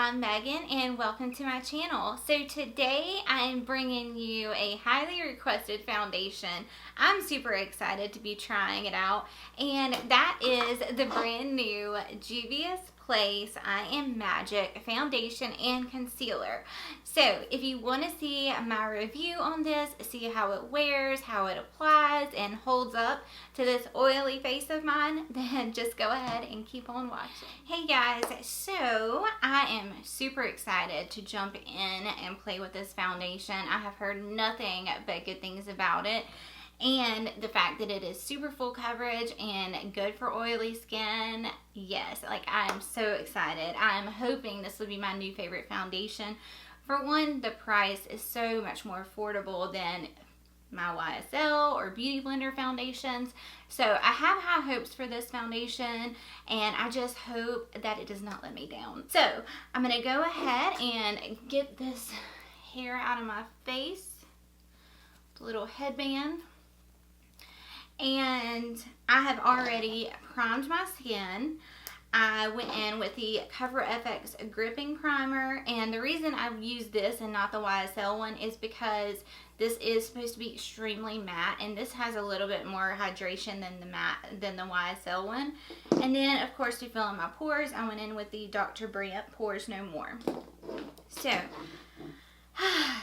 I'm Megan and welcome to my channel. So today I am bringing you a highly requested foundation. I'm super excited to be trying it out, and that is the brand new Juvias Place I Am Magic foundation and concealer. So if you want to see my review on this, see how it wears, how it applies and holds up to this oily face of mine, then just go ahead and keep on watching. Hey guys, so I am super excited to jump in and play with this foundation. I have heard nothing but good things about it. And the fact that it is super full coverage and good for oily skin, yes, like I am so excited. I'm hoping this will be my new favorite foundation. For one, the price is so much more affordable than my YSL or Beauty Blender foundations. So I have high hopes for this foundation, and I just hope that it does not let me down. So I'm going to go ahead and get this hair out of my face. A little headband. And I have already primed my skin. I went in with the Cover FX gripping primer, and the reason I've used this and not the YSL one is because this is supposed to be extremely matte, and this has a little bit more hydration than the YSL one. And then of course, to fill in my pores, I went in with the Dr. Brandt Pores No More. So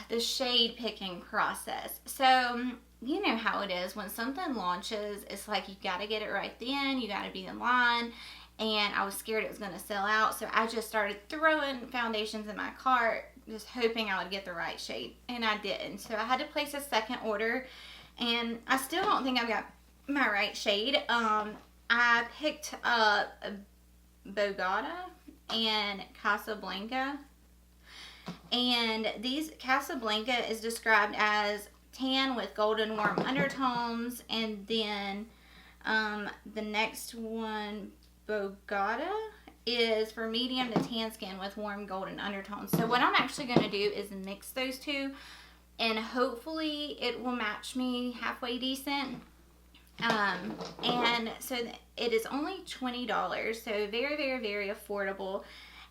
the shade picking process. So you know how it is when something launches, it's like you got to get it right then, you got to be in line, and I was scared it was going to sell out, so I just started throwing foundations in my cart, just hoping I would get the right shade, and I didn't. So I had to place a second order, and I still don't think I've got my right shade. I picked up Bogota and Casablanca, and these Casablanca is described as tan with golden warm undertones, and then the next one, Bogota, is for medium to tan skin with warm golden undertones. So what I'm actually going to do is mix those two, and hopefully it will match me halfway decent. And so it is only $20, so very, very, very affordable.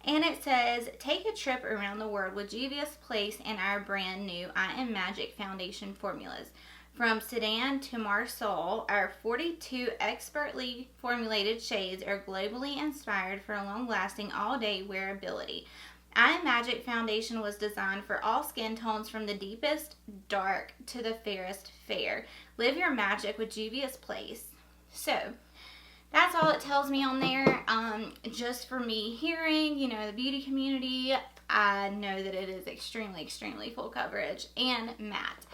And it says, take a trip around the world with Juvias Place and our brand new I Am Magic foundation formulas. From Sedan to Marsol, our 42 expertly formulated shades are globally inspired for long-lasting all-day wearability. I Am Magic foundation was designed for all skin tones, from the deepest dark to the fairest fair. Live your magic with Juvias Place. So that's all it tells me on there. Just for me hearing, you know, the beauty community, I know that it is extremely, extremely full coverage and matte.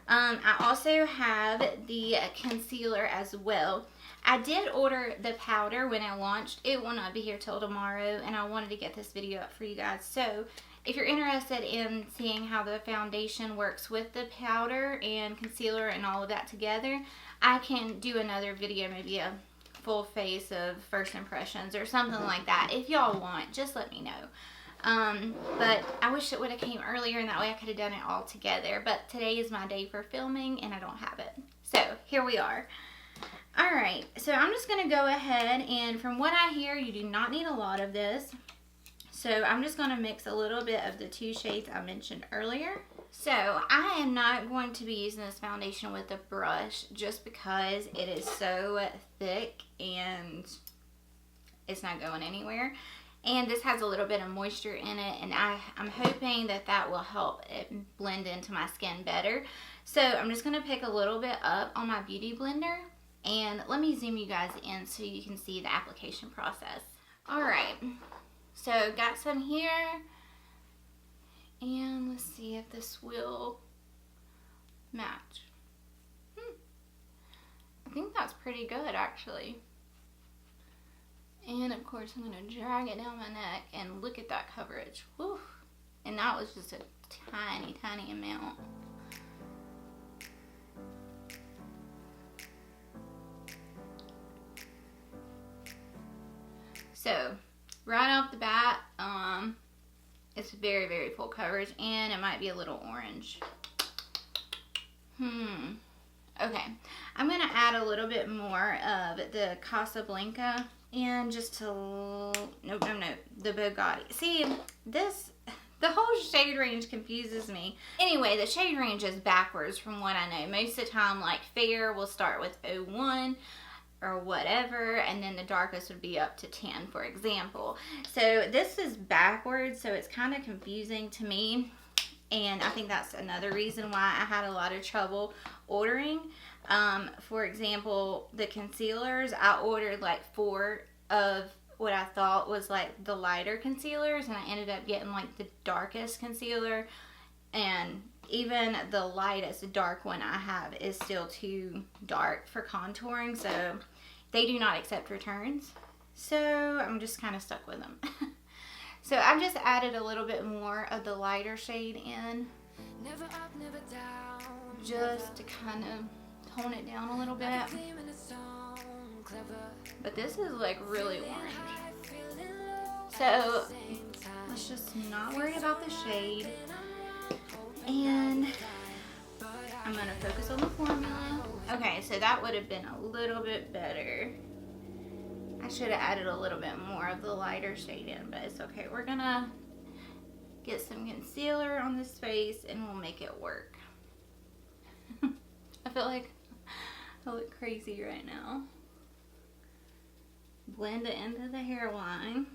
I also have the concealer as well. I did order the powder when I launched. It will not be here till tomorrow, and I wanted to get this video up for you guys. So if you're interested in seeing how the foundation works with the powder and concealer and all of that together, I can do another video, maybe a full face of first impressions or something like that. If y'all want, just let me know. But I wish it would have came earlier, and that way I could have done it all together. But today is my day for filming, and I don't have it. So here we are. Alright, so I'm just going to go ahead, and from what I hear, you do not need a lot of this. So I'm just going to mix a little bit of the two shades I mentioned earlier. So I am not going to be using this foundation with a brush just because it is so thick and it's not going anywhere. And this has a little bit of moisture in it, and I'm hoping that that will help it blend into my skin better. So I'm just going to pick a little bit up on my Beauty Blender, and let me zoom you guys in so you can see the application process. Alright, so got some here, and let's see if this will match. I think that's pretty good, actually. And of course, I'm going to drag it down my neck, and look at that coverage. Whew. And that was just a tiny, tiny amount. So, right off the bat, it's very, very full coverage, and it might be a little orange. Okay, I'm going to add a little bit more of the Casablanca And just to, no, the Bugatti. See, the whole shade range confuses me. Anyway, the shade range is backwards from what I know. Most of the time, like fair will start with 01 or whatever, and then the darkest would be up to 10, for example. So this is backwards, so it's kind of confusing to me. And I think that's another reason why I had a lot of trouble ordering. For example, the concealers, I ordered like 4 of what I thought was like the lighter concealers, and I ended up getting like the darkest concealer, and even the lightest dark one I have is still too dark for contouring, so they do not accept returns. So I'm just kind of stuck with them. So I've just added a little bit more of the lighter shade in, never up, never down, just to kind of tone it down a little bit. But this is like really orange. So let's just not worry about the shade. And I'm going to focus on the formula. Okay, so that would have been a little bit better. I should have added a little bit more of the lighter shade in, but it's okay. We're going to get some concealer on this face and we'll make it work. I feel like I look crazy right now. Blend it into the hairline.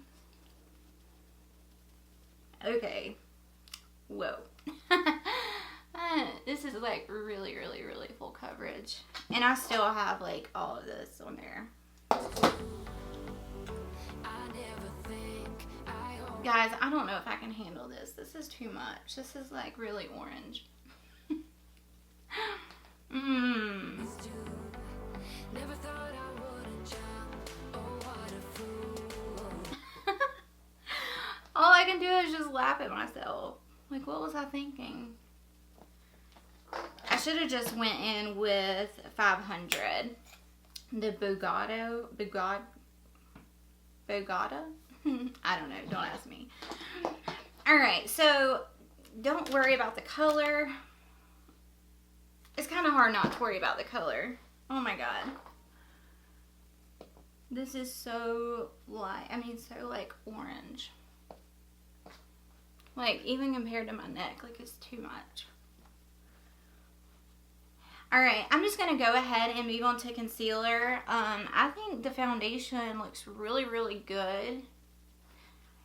Okay. Whoa. This is like really full coverage. And I still have like all of this on there. Guys, I don't know if I can handle this. This is too much. This is like really orange. Never thought I wouldn't jump. Oh, what a fool. All I can do is just laugh at myself. Like, what was I thinking? I should have just went in with 500. The Bugatti? I don't know. Don't ask me. Alright, so don't worry about the color. It's kind of hard not to worry about the color. Oh my god. This is so light. I mean, so like orange. Like, even compared to my neck, like it's too much. Alright, I'm just going to go ahead and move on to concealer. I think the foundation looks really good.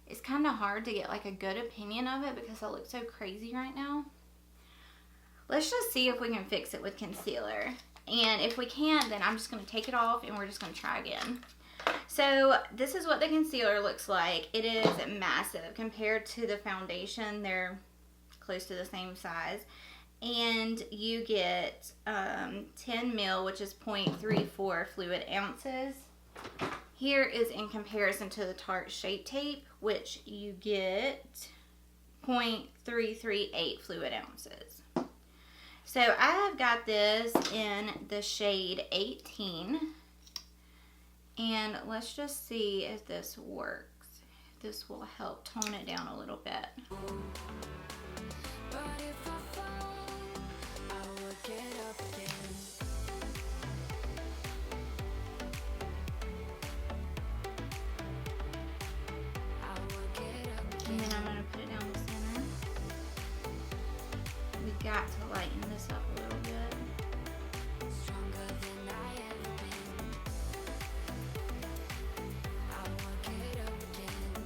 It's kind of hard to get like a good opinion of it because I look so crazy right now. Let's just see if we can fix it with concealer. And if we can't, then I'm just going to take it off and we're just going to try again. So this is what the concealer looks like. It is massive compared to the foundation. They're close to the same size. And you get 10 mil, which is 0.34 fluid ounces. Here is in comparison to the Tarte Shape Tape, which you get 0.338 fluid ounces. So I have got this in the shade 18. And let's just see if this works. If this will help tone it down a little bit. And then I'm going to put it down the center. We got to lighten this up a little bit. Stronger than I ever been. I will get up again.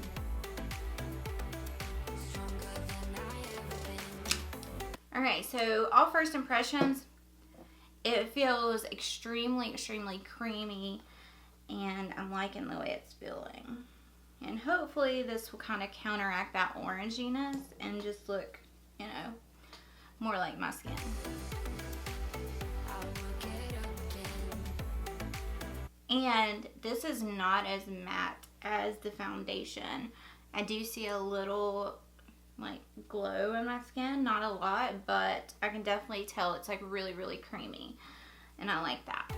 Stronger than I ever been. Alright, so all first impressions, it feels extremely creamy, and I'm liking the way it's feeling. And hopefully this will kind of counteract that oranginess and just look, you know, more like my skin. And this is not as matte as the foundation. I do see a little like glow in my skin, not a lot, but I can definitely tell it's like really creamy, and I like that.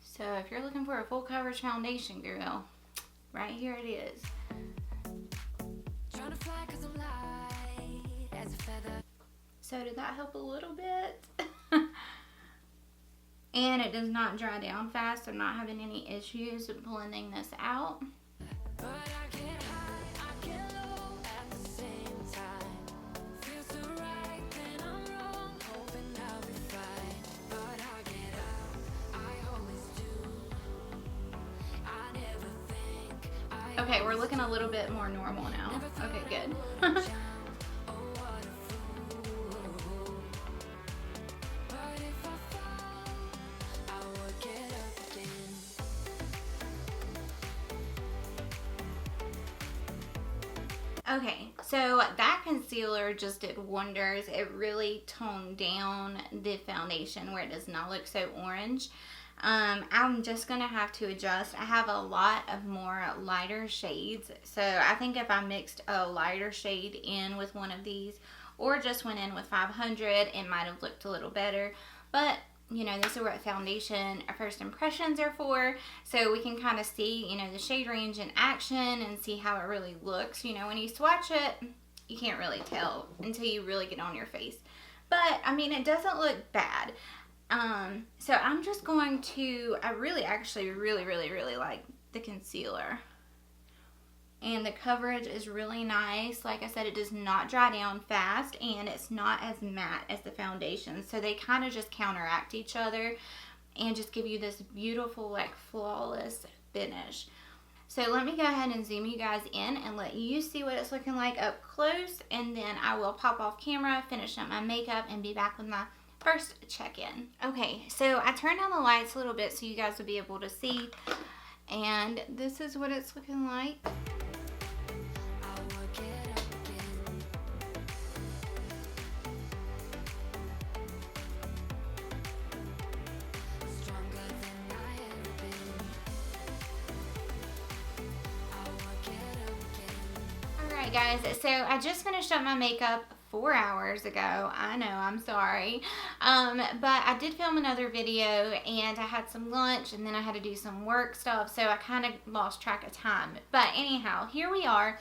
So if you're looking for a full coverage foundation, girl, right here it is. So did that help a little bit? And it does not dry down fast. I'm not having any issues blending this out. But I get high, I get low at the same time. Feels so right, then I'm wrong, hoping I'll be fine. But I get up, I always do. I never think I Okay, we're looking a little bit more normal now. Okay, good. oh what a fool. But if I fall, I will get up again. Okay, so that concealer just did wonders. It really toned down the foundation where it does not look so orange. I'm just gonna have to adjust. I have a lot of more lighter shades, so I think if I mixed a lighter shade in with one of these or just went in with 500, it might have looked a little better. But you know, this is what foundation first impressions are for, so we can kind of see, you know, the shade range in action and see how it really looks. You know, when you swatch it, you can't really tell until you really get on your face. But I mean, it doesn't look bad. So I'm just going to, I really actually really like the concealer. And the coverage is really nice. Like I said, it does not dry down fast, and it's not as matte as the foundation. So they kind of just counteract each other and just give you this beautiful, like, flawless finish. So let me go ahead and zoom you guys in and let you see what it's looking like up close. And then I will pop off camera, finish up my makeup, and be back with my first check-in. Okay, so I turned down the lights a little bit so you guys will be able to see. And this is what it's looking like. I will get up again. Stronger than I ever been. I will get up again. Alright guys, so I just finished up my makeup 4 hours ago. I know, I'm sorry. But I did film another video, and I had some lunch, and then I had to do some work stuff, so I kind of lost track of time. But anyhow, here we are,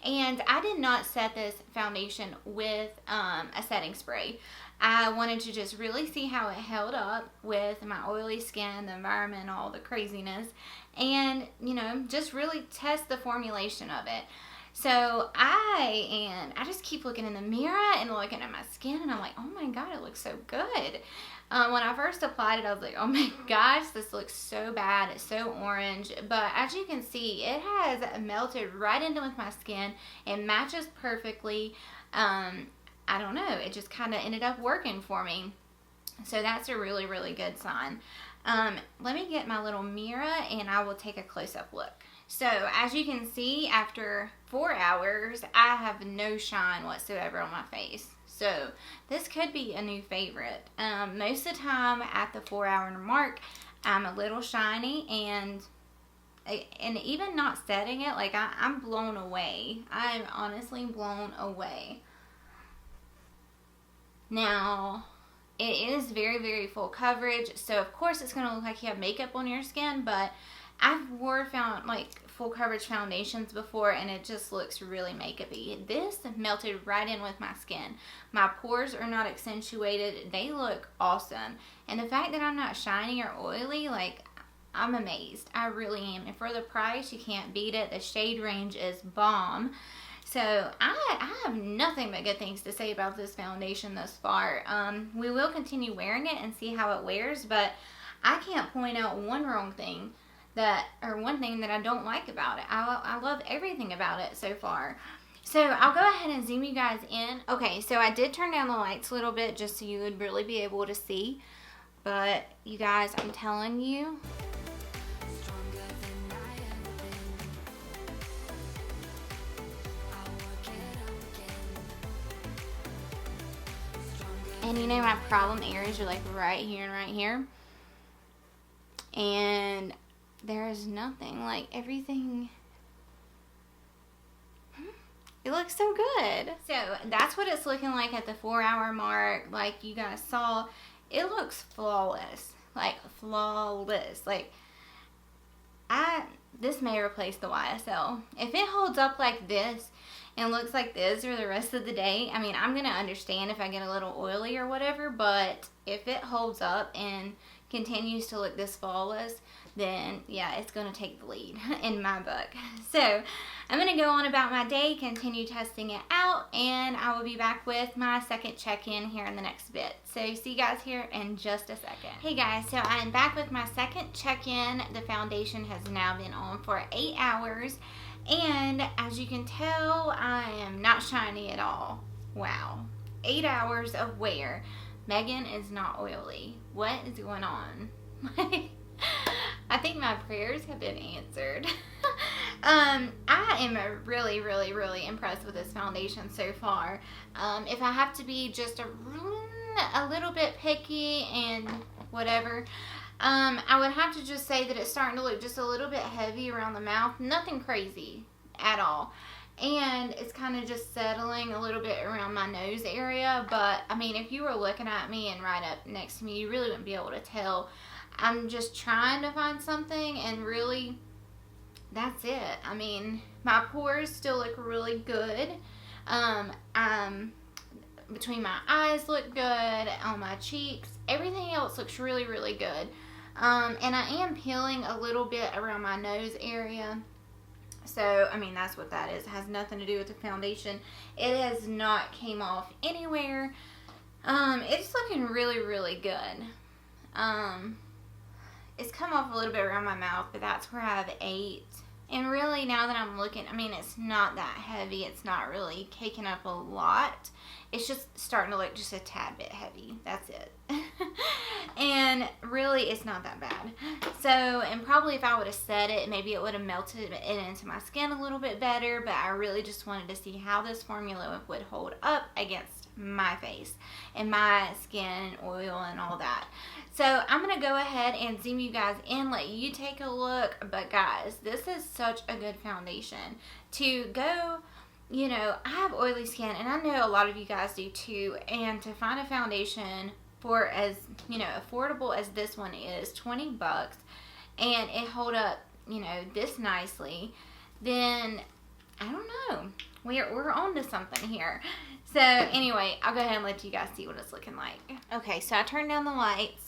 and I did not set this foundation with a setting spray. I wanted to just really see how it held up with my oily skin, the environment, all the craziness, and, you know, just really test the formulation of it. So I just keep looking in the mirror and looking at my skin, and I'm like, oh my god, it looks so good. When I first applied it, I was like, oh my gosh, this looks so bad. It's so orange. But as you can see, it has melted right into with my skin. It matches perfectly. I don't know. It just kind of ended up working for me. So that's a really good sign. Let me get my little mirror, and I will take a close-up look. So as you can see, after 4 hours, I have no shine whatsoever on my face. So this could be a new favorite. Most of the time at the 4-hour mark, I'm a little shiny, and even not setting it, like I'm blown away. I'm honestly blown away. Now, it is very full coverage, so of course it's going to look like you have makeup on your skin, but I've found like full coverage foundations before, and it just looks really makeup-y. This melted right in with my skin. My pores are not accentuated. They look awesome. And the fact that I'm not shiny or oily, like, I'm amazed. I really am. And for the price, you can't beat it. The shade range is bomb. So I have nothing but good things to say about this foundation thus far. We will continue wearing it and see how it wears, but I can't point out one thing that I don't like about it. I love everything about it so far. So I'll go ahead and zoom you guys in. Okay, so I did turn down the lights a little bit just so you would really be able to see. But you guys, I'm telling you, Stronger than I ever been. I will get up again. Stronger. and you know my problem areas are like right here and right here. And there is nothing, like everything, it looks so good. So that's what it's looking like at the 4-hour mark. Like you guys saw, it looks flawless, like flawless. Like this may replace the YSL. If it holds up like this and looks like this for the rest of the day, I mean, I'm gonna understand if I get a little oily or whatever, but if it holds up and continues to look this flawless, then yeah, it's going to take the lead in my book. So I'm going to go on about my day, continue testing it out, and I will be back with my second check-in here in the next bit. So see you guys here in just a second. Hey guys, so I am back with my second check-in. The foundation has now been on for 8 hours, and as you can tell, I am not shiny at all. Wow. 8 hours of wear. Megan is not oily. What is going on? I think my prayers have been answered. I am really, really, really impressed with this foundation so far. If I have to be just a little bit picky and whatever, I would have to just say that it's starting to look just a little bit heavy around the mouth. Nothing crazy at all. And it's kind of just settling a little bit around my nose area. But, I mean, if you were looking at me and right up next to me, you really wouldn't be able to tell. I'm just trying to find something, and really, that's it. I mean, my pores still look really good. Between my eyes look good, on my cheeks. Everything else looks really, really good. And I am peeling a little bit around my nose area. So, I mean, that's what that is. It has nothing to do with the foundation. It has not came off anywhere. It's looking really, really good. It's come off a little bit around my mouth, but that's where I've ate. And really, now that I'm looking, I mean, it's not that heavy. It's not really caking up a lot. It's just starting to look just a tad bit heavy. That's it. And really, it's not that bad. So, and probably if I would have set it, maybe it would have melted it into my skin a little bit better. But I really just wanted to see how this formula would hold up against my face and my skin, oil, and all that. So I'm going to go ahead and zoom you guys in, let you take a look. But guys, this is such a good foundation to go, you know, I have oily skin, and I know a lot of you guys do too. And to find a foundation for as, you know, affordable as this one is, $20, and it hold up, you know, this nicely, then I don't know. We're on to something here. So anyway, I'll go ahead and let you guys see what it's looking like. Okay, so I turned down the lights.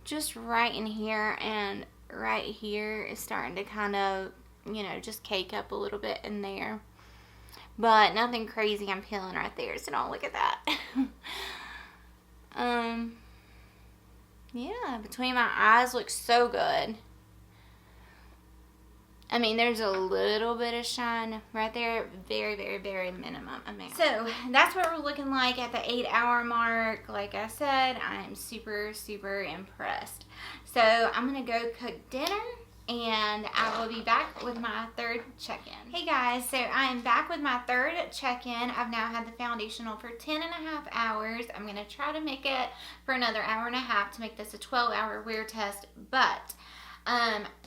Just right in here and right here is starting to kind of, you know, just cake up a little bit in there. But nothing crazy. I'm peeling right there, so don't look at that. Yeah, between my eyes looks so good. I mean, there's a little bit of shine right there. Very, very, very minimum amount. So, that's what we're looking like at the 8-hour mark. Like I said, I'm super, super impressed. So, I'm going to go cook dinner, and I will be back with my third check-in. Hey guys, so I am back with my third check-in. I've now had the foundation on for 10 and a half hours. I'm going to try to make it for another hour and a half to make this a 12-hour wear test. But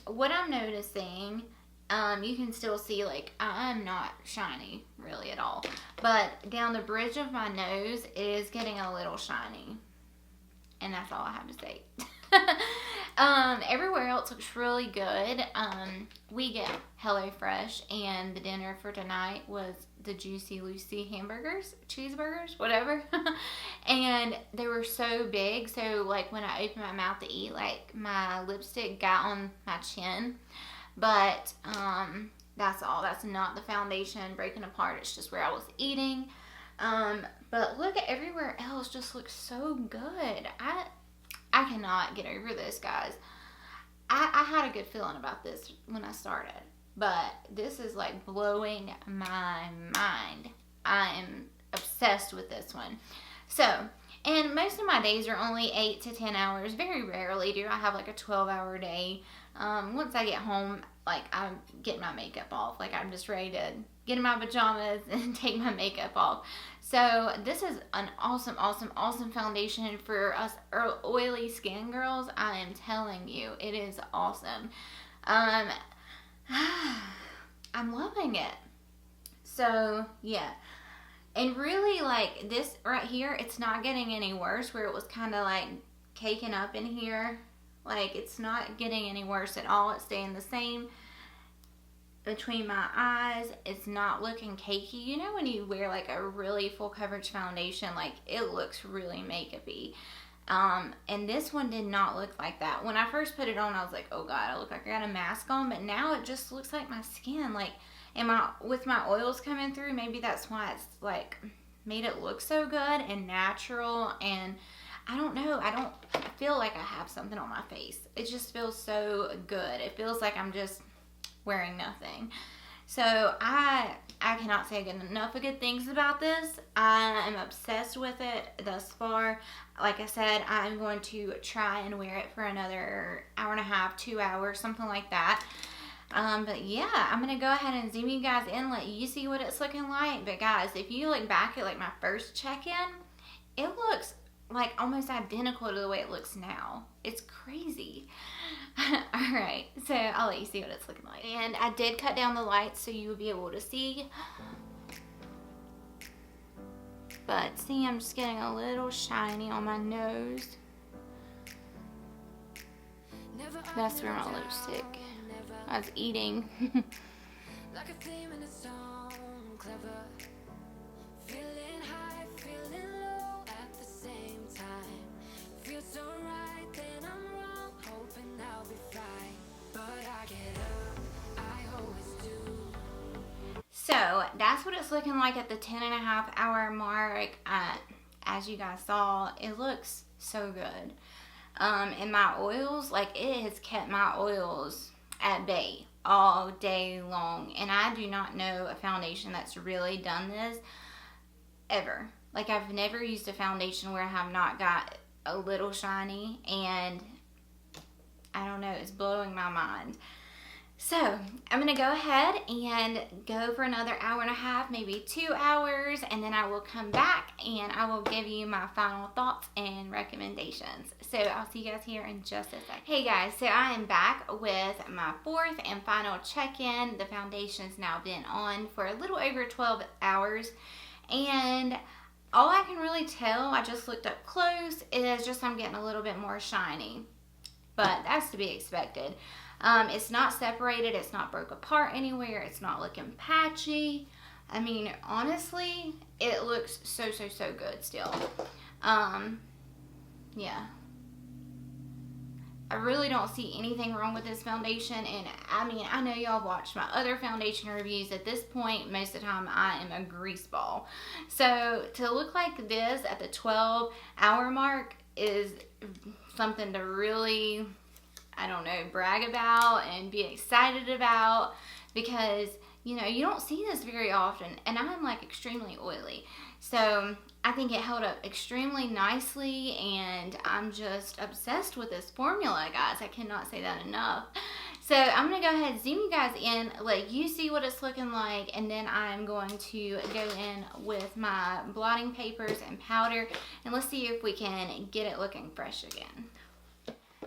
what I'm noticing, you can still see, like, I'm not shiny really at all. But down the bridge of my nose, it is getting a little shiny. And that's all I have to say. Everywhere else looks really good. We get HelloFresh, and the dinner for tonight was the Juicy Lucy hamburgers, cheeseburgers, whatever. And they were so big, so like when I opened my mouth to eat, like my lipstick got on my chin. But that's all. That's not the foundation breaking apart. It's just where I was eating. But look at everywhere else, just looks so good. I cannot get over this, guys. I had a good feeling about this when I started, but this is like blowing my mind. I am obsessed with this one. So, and most of my days are only 8 to 10 hours. Very rarely do I have like a 12-hour day. Once I get home, like I'm getting my makeup off. Like I'm just ready to get in my pajamas and take my makeup off. So this is an awesome, awesome, awesome foundation for us oily skin girls. I am telling you, it is awesome. I'm loving it. So yeah. And really, like, this right here, it's not getting any worse, where it was kind of like caking up in here. Like, it's not getting any worse at all. It's staying the same between my eyes. It's not looking cakey. You know when you wear like a really full coverage foundation, like it looks really makeup-y. And this one did not look like that. When I first put it on, I was like, oh God, I look like I got a mask on. But now it just looks like my skin. Like, with my oils coming through, maybe that's why it's like made it look so good and natural. And I don't know, I feel like I have something on my face. It just feels so good. It feels like I'm just wearing nothing. So I cannot say enough of good things about this. I am obsessed with it thus far. Like I said, I'm going to try and wear it for another hour and a half, 2 hours, something like that. But yeah, I'm going to go ahead and zoom you guys in, let you see what it's looking like. But guys, if you look back at like my first check-in, it looks like almost identical to the way it looks now. It's crazy. Alright, so I'll let you see what it's looking like. And I did cut down the lights so you will be able to see. But see, I'm just getting a little shiny on my nose. That's where my lipstick. I was eating. Like a theme in a song, clever. Feeling high, feeling low at the same time. Feels so right, then I'm wrong, hoping I'll be fine. But I get up, I always do. So that's what it's looking like at the 10.5-hour mark. As you guys saw, it looks so good. And my oils, like it has kept my oils at bay all day long. And I do not know a foundation that's really done this ever. Like, I've never used a foundation where I have not got a little shiny, and I don't know, it's blowing my mind. So I'm gonna go ahead and go for another hour and a half, maybe 2 hours, and then I will come back and I will give you my final thoughts and recommendations. So I'll see you guys here in just a second. Hey guys, so I am back with my fourth and final check-in. The foundation's now been on for a little over 12 hours, and all I can really tell, I just looked up close, is just I'm getting a little bit more shiny. But that's to be expected. It's not separated, it's not broke apart anywhere, it's not looking patchy. I mean, honestly, it looks so good still. Yeah. I really don't see anything wrong with this foundation, and I mean, I know y'all watched my other foundation reviews. At this point, most of the time, I am a grease ball. So, to look like this at the 12-hour mark is something to really, I don't know, brag about and be excited about, because, you know, you don't see this very often, and I'm like extremely oily. So I think it held up extremely nicely, and I'm just obsessed with this formula, guys. I cannot say that enough. So I'm going to go ahead and zoom you guys in, let you see what it's looking like, and then I'm going to go in with my blotting papers and powder, and let's see if we can get it looking fresh again.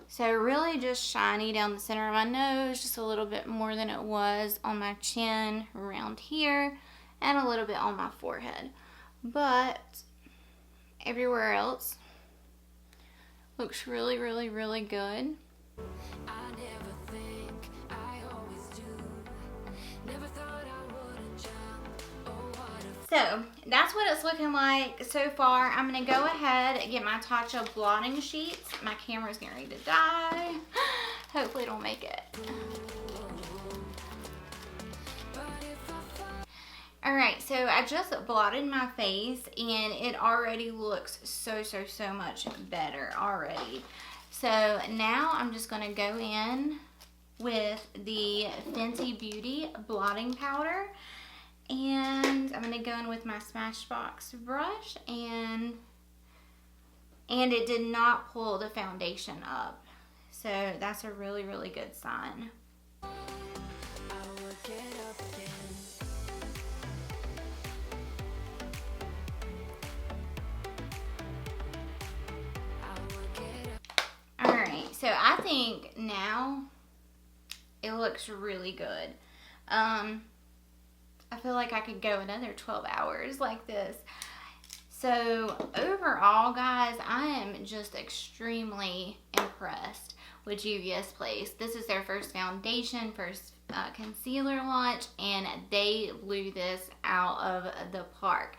So really just shiny down the center of my nose, just a little bit more than it was on my chin around here, and a little bit on my forehead. But everywhere else looks really good. I never think, I always do. Never thought I wouldn't jump. Oh, what a So that's what it's looking like so far. I'm going to go ahead and get my Tatcha blotting sheets. My camera's getting ready to die. Hopefully it'll make it. Alright, so I just blotted my face, and it already looks so much better already. So now I'm just going to go in with the Fenty Beauty blotting powder, and I'm going to go in with my Smashbox brush, and it did not pull the foundation up. So that's a really good sign. I would get up again. Alright, so I think now it looks really good. I feel like I could go another 12 hours like this. So overall, guys, I am just extremely impressed with Juvias Place. This is their first foundation, first concealer launch, and they blew this out of the park.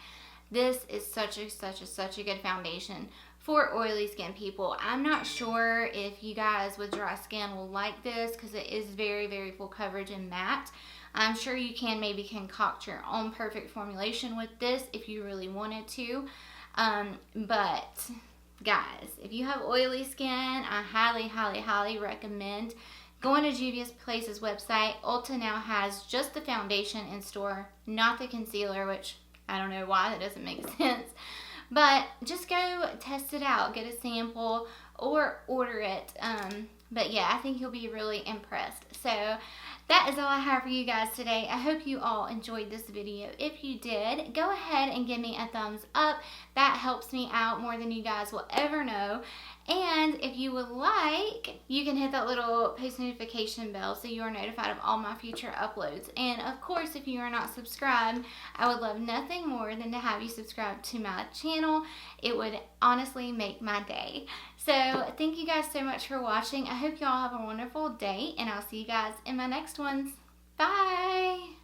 This is such a good foundation for oily skin people. I'm not sure if you guys with dry skin will like this because it is very full coverage and matte. I'm sure you can maybe concoct your own perfect formulation with this if you really wanted to. But guys, if you have oily skin, I highly recommend going to Juvias Place's website. Ulta now has just the foundation in store, not the concealer, which I don't know why, that doesn't make sense. But just go test it out, get a sample, or order it. But yeah, I think you'll be really impressed. So that is all I have for you guys today. I hope you all enjoyed this video. If you did, go ahead and give me a thumbs up. That helps me out more than you guys will ever know. And if you would like, you can hit that little post notification bell so you are notified of all my future uploads. And of course, if you are not subscribed, I would love nothing more than to have you subscribe to my channel. It would honestly make my day. So thank you guys so much for watching. I hope you all have a wonderful day, and I'll see you guys in my next ones. Bye!